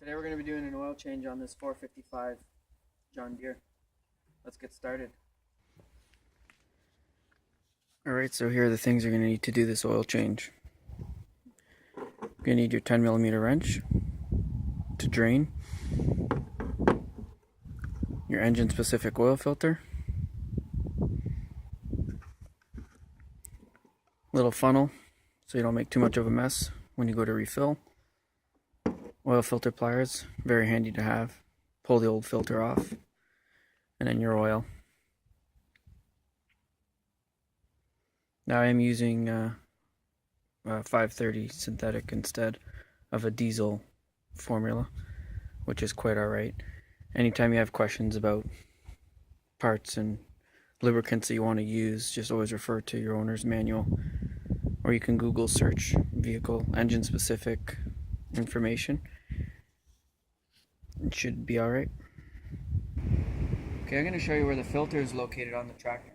Today we're going to be doing an oil change on this 455 John Deere. Let's get started. Alright, so here are the things you're going to need to do this oil change. You're going to need your 10mm wrench to drain, your engine specific oil filter, little funnel so you don't make too much of a mess when you go to refill, oil filter pliers, very handy to have, pull the old filter off, and then your oil. Now I am using 530 synthetic instead of a diesel formula, which is quite alright. Anytime you have questions about parts and lubricants that you want to use, just always refer to your owner's manual, or you can Google search vehicle engine specific information. It should be alright. Okay, I'm going to show you where the filter is located on the tractor.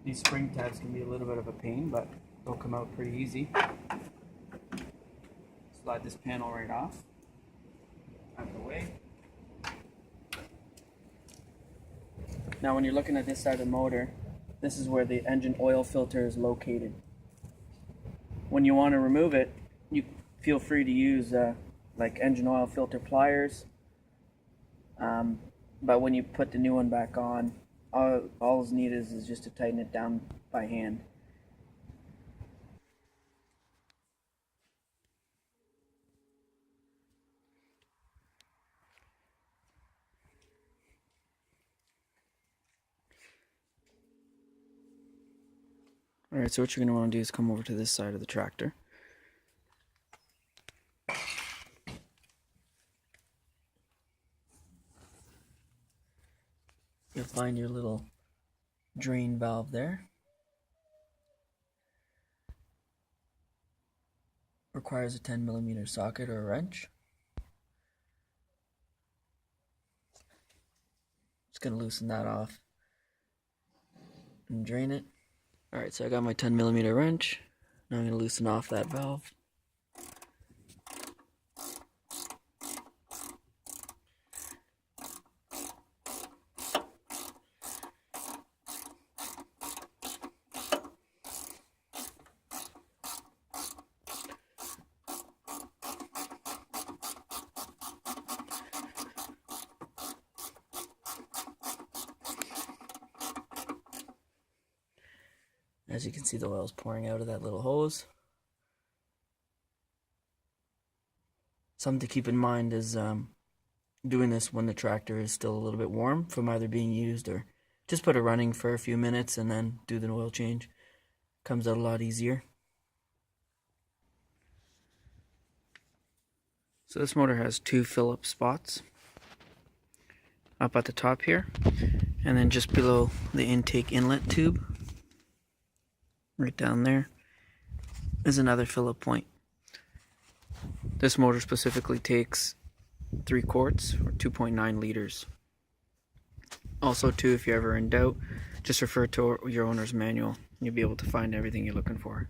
These spring tabs can be a little bit of a pain, but they'll come out pretty easy. Slide this panel right off, out of the way. Now when you're looking at this side of the motor, this is where the engine oil filter is located. When you want to remove it, you feel free to use like engine oil filter pliers, but when you put the new one back on, all is needed is just to tighten it down by hand. Alright, so what you're going to want to do is come over to this side of the tractor. You'll find your little drain valve there. Requires a 10mm socket or a wrench. Just going to loosen that off and drain it. Alright, so I got my 10mm wrench. Now I'm going to loosen off that valve. As you can see, the oil is pouring out of that little hose. Something to keep in mind is doing this when the tractor is still a little bit warm from either being used, or just put it running for a few minutes and then do the oil change. Comes out a lot easier. So this motor has two fill-up spots up at the top here, and then just below the intake inlet tube. Right down there is another fill-up point. This motor specifically takes 3 quarts or 2.9 liters. Also too, if you're ever in doubt, just refer to your owner's manual. You'll be able to find everything you're looking for.